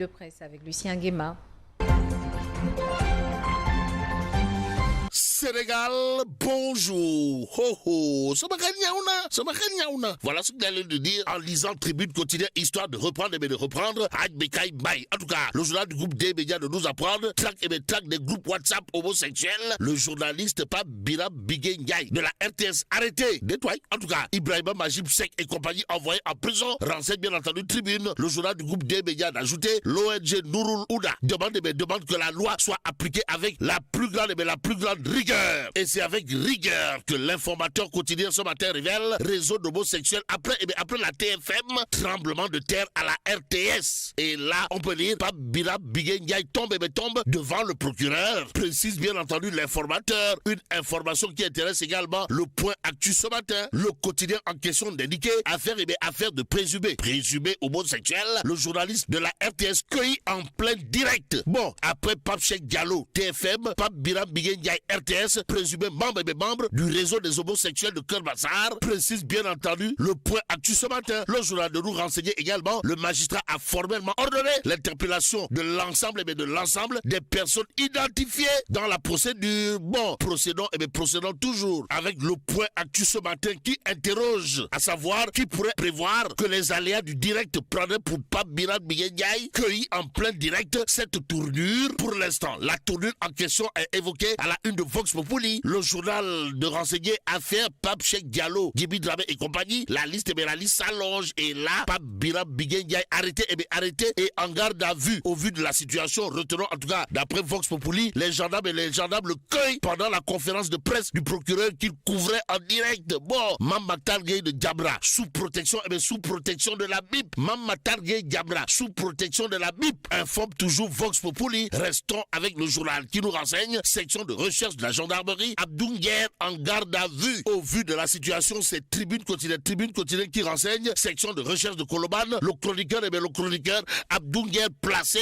de presse avec Lucien Nguema. Sénégal, bonjour. Ho ho. Voilà ce que j'allais de dire en lisant Tribune quotidienne, histoire de reprendre et de reprendre. En tout cas, le journal du groupe des médias de nous apprendre. Track des groupes WhatsApp homosexuels. Le journaliste Pape Birame Bigué Ndiaye de la RTS arrêté. Détoile. En tout cas, Ibrahima Majib Seck et compagnie envoyés en prison. Renseigne bien entendu Tribune. Le journal du groupe des médias d'ajouter. L'ONG Nouroul Ouda demande que la loi soit appliquée avec la plus grande rigueur. Et c'est avec rigueur que l'informateur quotidien ce matin révèle réseau d'homosexuels après la TFM, tremblement de terre à la RTS. Et là, on peut lire Pape Birame Bigué Ndiaye tombe devant le procureur. Précise bien entendu l'informateur. Une information qui intéresse également le point actu ce matin. Le quotidien en question d'indiquer affaire de présumé homosexuel. Le journaliste de la RTS cueilli en plein direct. Bon, après Pape Cheikh Diallo, TFM, Pape Birame Bigué Ndiaye, RTS, présumé membre du réseau des homosexuels de Keur-Massar, précise bien entendu le point actu ce matin. Le journal de nous renseignait également, le magistrat a formellement ordonné l'interpellation de l'ensemble des personnes identifiées dans la procédure. Bon, procédons toujours avec le point actu ce matin qui interroge, à savoir qui pourrait prévoir que les aléas du direct prendraient pour Pape Birame Bigué Ndiaye, cueilli en plein direct cette tournure. Pour l'instant, la tournure en question est évoquée à la une de Vox Populi. Le journal de renseigner affaire Pape Cheikh Diallo, Djiby Dramé et compagnie. La liste s'allonge et là, Pape Birame Bigué Ndiaye arrêté et en garde à vue. Au vu de la situation, retenons en tout cas, d'après Vox Populi, les gendarmes le cueillent pendant la conférence de presse du procureur qu'il couvrait en direct. Bon, Mame Mactar Gueye de Diabra, sous protection de la BIP. Mame Mactar Gueye Diabra, sous protection de la BIP. Informe toujours Vox Populi. Restons avec le journal qui nous renseigne. Section de recherche de la gendarmerie, Abdou Nguer en garde à vue. Au vu de la situation, c'est Tribune quotidienne qui renseigne. Section de recherche de Colobane, le chroniqueur Abdou Nguer placé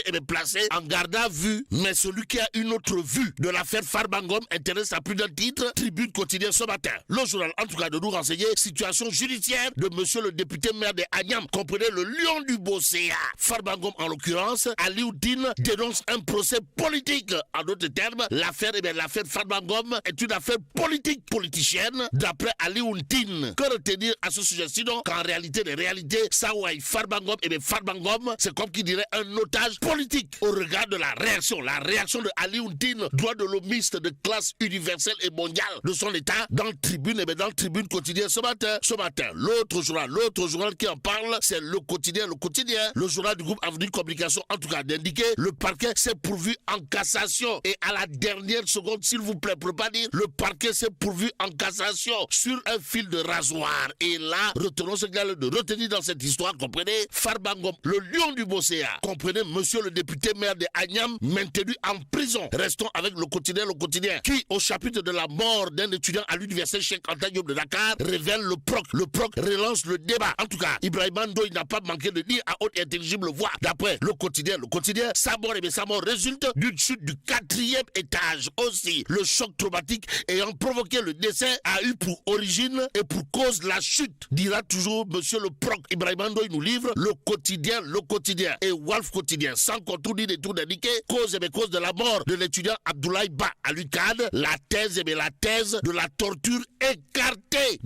en garde à vue. Mais celui qui a une autre vue de l'affaire Farba Ngom intéresse à plus d'un titre. Tribune quotidienne ce matin. Le journal en tout cas de nous renseigner situation judiciaire de monsieur le député maire de Agnam. Comprenez le lion du Bosséa. Farba Ngom en l'occurrence, Alioune dénonce un procès politique. En d'autres termes, l'affaire Farba Ngom est une affaire politicienne d'après Alioune. Que retenir à ce sujet sinon qu'en réalité des réalités, Sawai Farba Ngom, c'est comme qui dirait un otage politique au regard de la réaction de Alioune, droit de l'homiste de classe universelle et mondiale de son état dans Tribune quotidien ce matin. L'autre journal qui en parle, c'est le quotidien. Le journal du groupe Avenir Communication en tout cas d'indiquer le parquet s'est pourvu en cassation et à la dernière seconde, s'il vous plaît, pour pas dire, le parquet s'est pourvu en cassation sur un fil de rasoir. Et là, retenons ce qu'il y a de retenir dans cette histoire, comprenez, Farba Ngom, le lion du Bosséa, comprenez, monsieur le député maire de Agnam, maintenu en prison. Restons avec le quotidien, qui, au chapitre de la mort d'un étudiant à l'université Cheikh Anta Diop de Dakar, révèle le proc relance le débat. En tout cas, Ibrahima Ndoye n'a pas manqué de dire à haute et intelligible voix, d'après le quotidien, sa mort résulte d'une chute du 4e étage. Aussi, le choc traumatique ayant provoqué le décès a eu pour origine et pour cause la chute, dira toujours monsieur le proc. Ibrahima Ndoye nous livre le quotidien et Walf quotidien, sans contour ni détour d'indiquer cause de la mort de l'étudiant Abdoulaye Ba à l'UCAD, la thèse de la torture écartée.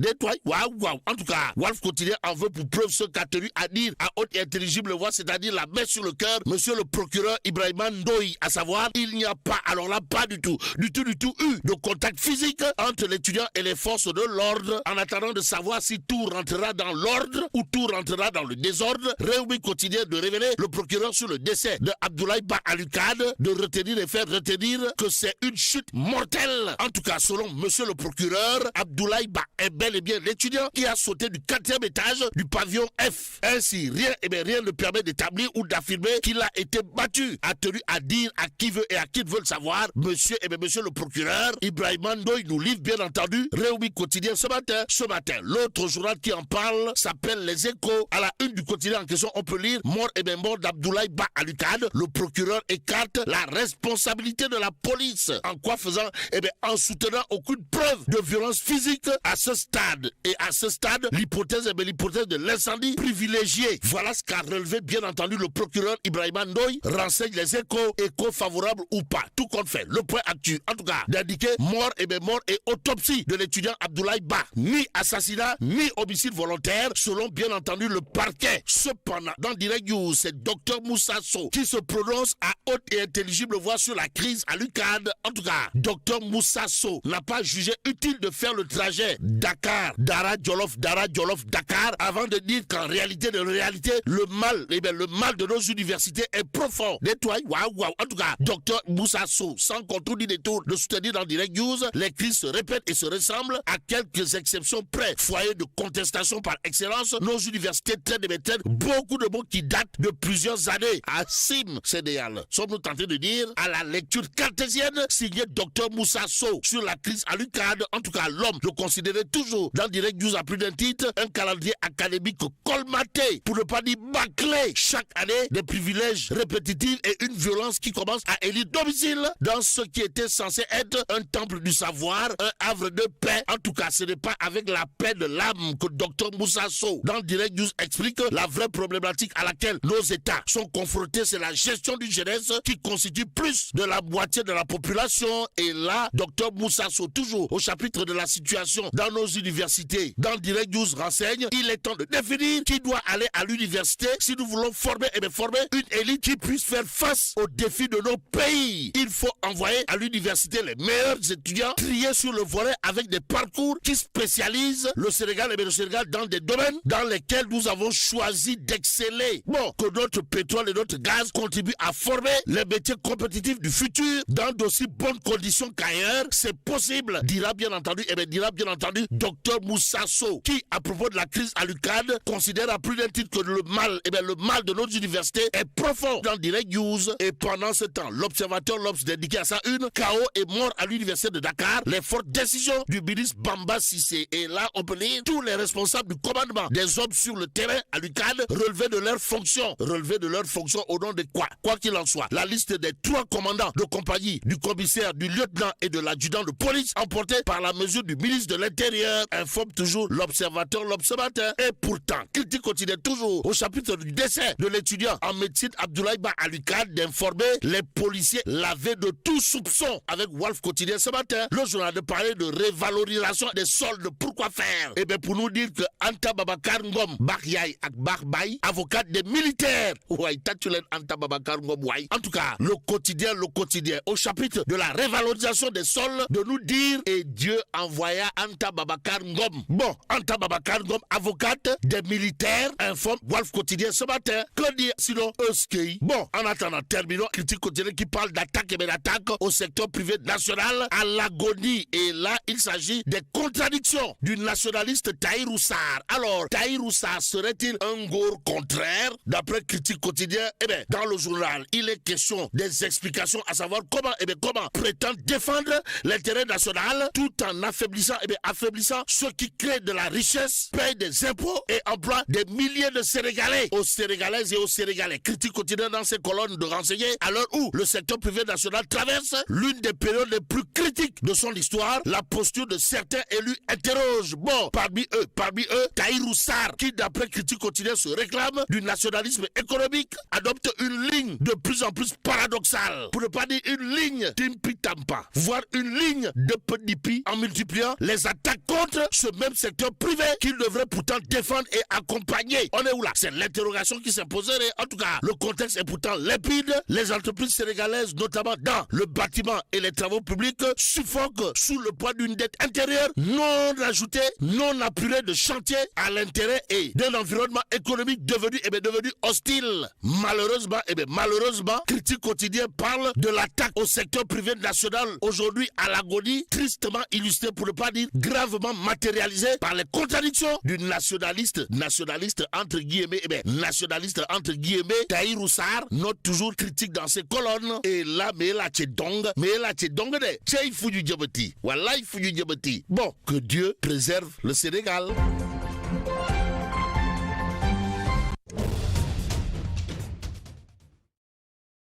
Waouh. En tout cas, Walf quotidien en veut pour preuve ce qu'a tenu à dire à haute et intelligible voix, c'est-à-dire la main sur le cœur, monsieur le procureur Ibrahima Ndoye, à savoir, il n'y a pas, alors là, pas du tout eu de contact physique entre l'étudiant et les forces de l'ordre, en attendant de savoir si tout rentrera dans l'ordre ou tout rentrera dans le désordre. Réumi quotidien de révéler le procureur sur le décès de Abdoulaye Ba à l'UCAD, de retenir et faire retenir que c'est une chute mortelle. En tout cas, selon monsieur le procureur, Abdoulaye Ba est bel et bien l'étudiant qui a sauté du 4e étage du pavillon F. Ainsi, rien ne permet d'établir ou d'affirmer qu'il a été battu. A tenu à dire à qui veut et à qui veut le savoir, monsieur le procureur procureur Ibrahima Ndoye nous livre bien entendu Réumi Quotidien ce matin. L'autre journal qui en parle s'appelle Les Échos. À la une du quotidien en question, on peut lire mort d'Abdoulaye Ba à l'UCAD. Le procureur écarte la responsabilité de la police. En quoi faisant? En soutenant aucune preuve de violence physique à ce stade. Et à ce stade, l'hypothèse de l'incendie privilégié. Voilà ce qu'a relevé bien entendu le procureur Ibrahima Ndoye. Renseigne Les Échos, écho favorable ou pas. Tout compte fait. Le point actu, en tout cas, d'indiquer mort et autopsie de l'étudiant Abdoulaye Ba. Ni assassinat, ni homicide volontaire, selon bien entendu le parquet. Cependant, dans Direct News, c'est Dr Moussa Sow qui se prononce à haute et intelligible voix sur la crise à l'UCAD. En tout cas, Dr Moussa Sow n'a pas jugé utile de faire le trajet Dakar, Dara Djolof, Dakar, avant de dire qu'en réalité, le mal de nos universités est profond. Nettoie, waouh. En tout cas, Dr Moussa Sow, sans contour ni détour, de soutenir dans Direct News, les crises se répètent et se ressemblent à quelques exceptions près. Foyer de contestation par excellence, nos universités traînent beaucoup de mots qui datent de plusieurs années. Assim, CDL. Sommes-nous tentés de dire à la lecture cartésienne signée Dr Moussa Sow sur la crise à l'UCAD. En tout cas, l'homme le considérait toujours dans Direct News à plus d'un titre, un calendrier académique colmaté, pour ne pas dire bâclé, chaque année des privilèges répétitifs et une violence qui commence à élire domicile dans ce qui était censé être un temple du savoir, un havre de paix. En tout cas, ce n'est pas avec la paix de l'âme que Dr Moussa Sow dans Direct News explique la vraie problématique à laquelle nos États sont confrontés, c'est la gestion d'une jeunesse qui constitue plus de la moitié de la population. Et là, Dr Moussa Sow, toujours au chapitre de la situation dans nos universités, dans Direct News renseigne, il est temps de définir qui doit aller à l'université si nous voulons former une élite qui puisse faire face aux défis de nos pays. Il faut envoyer à l'université les meilleurs étudiants triés sur le volet avec des parcours qui spécialisent le Sénégal dans des domaines dans lesquels nous avons choisi d'exceller. Bon, que notre pétrole et notre gaz contribuent à former les métiers compétitifs du futur dans d'aussi bonnes conditions qu'ailleurs, c'est possible, dira bien entendu Dr Moussa Sow, qui, à propos de la crise à l'UCAD, considère à plus d'un titre que le mal de notre université est profond dans Direct News. Et pendant ce temps, l'observateur L'Obs d'indiquer à sa une, KO est mort à l'université de Dakar, les fortes décisions du ministre Bamba Cissé. Et là, on peut lire tous les responsables du commandement des hommes sur le terrain à l'UCAD relever de leurs fonctions au nom de quoi qu'il en soit. La liste des 3 commandants de compagnie, du commissaire, du lieutenant et de l'adjudant de police emportés par la mesure du ministre de l'Intérieur, informe toujours l'observateur L'Observateur. Et pourtant, critique continue toujours au chapitre du décès de l'étudiant en médecine Abdoulaye Ba à l'UCAD d'informer les policiers lavés de tout soupçon. Avec Wolf Quotidien ce matin, le journal de parler de révalorisation des soldes. Pourquoi faire? Pour nous dire que Anta Babacar Ngom Bakyay ak Barbay, avocate des militaires. Ouais, Anta Babacar Ngom, ouais. En tout cas, le quotidien, au chapitre de la révalorisation des soldes, de nous dire et Dieu envoya Anta Babacar Ngom. Bon, Anta Babacar Ngom, avocate des militaires, informe Wolf Quotidien ce matin. Que dire sinon Euskei? Bon, en attendant, terminons. Critique quotidienne qui parle d'attaque au secteur privé national à l'agonie. Et là, il s'agit des contradictions du nationaliste Tahirou Sarr. Alors, Tahirou Sarr serait-il un Ngor contraire? D'après Critique quotidien, dans le journal, il est question des explications à savoir comment prétendre défendre l'intérêt national tout en affaiblissant ceux qui créent de la richesse, payent des impôts et emploient des milliers de Sénégalais, aux Sénégalaises et aux Sénégalais. Critique quotidien dans ses colonnes de renseigner à l'heure où le secteur privé national traverse l'une des périodes les plus critiques de son histoire. La posture de certains élus interroge. Bon, parmi eux, Tahirou Sarr, qui d'après Critique quotidien se réclame du nationalisme économique, adopte une ligne de plus en plus paradoxale, pour ne pas dire une ligne timpi-tampa, voire une ligne de pedipi, en multipliant les attaques contre ce même secteur privé qu'il devrait pourtant défendre et accompagner. On est où là? C'est l'interrogation qui s'est posée. En tout cas, le contexte est pourtant limpide. Les entreprises sénégalaises, notamment dans le bâtiment et les travaux publics, suffoquent sous le poids d'une dette intérieure non ajoutée, non apurée de chantier à l'intérêt et d'un environnement économique devenu hostile. Malheureusement, Critique quotidien parle de l'attaque au secteur privé national aujourd'hui à l'agonie, tristement illustrée pour ne pas dire gravement matérialisée par les contradictions du nationaliste entre guillemets, Tahirou Sarr, note toujours Critique dans ses colonnes. Et là, mais là, c'est donc de cey fu ñu jëmati wallaay fu ñu jëmati bon que Dieu préserve le Sénégal.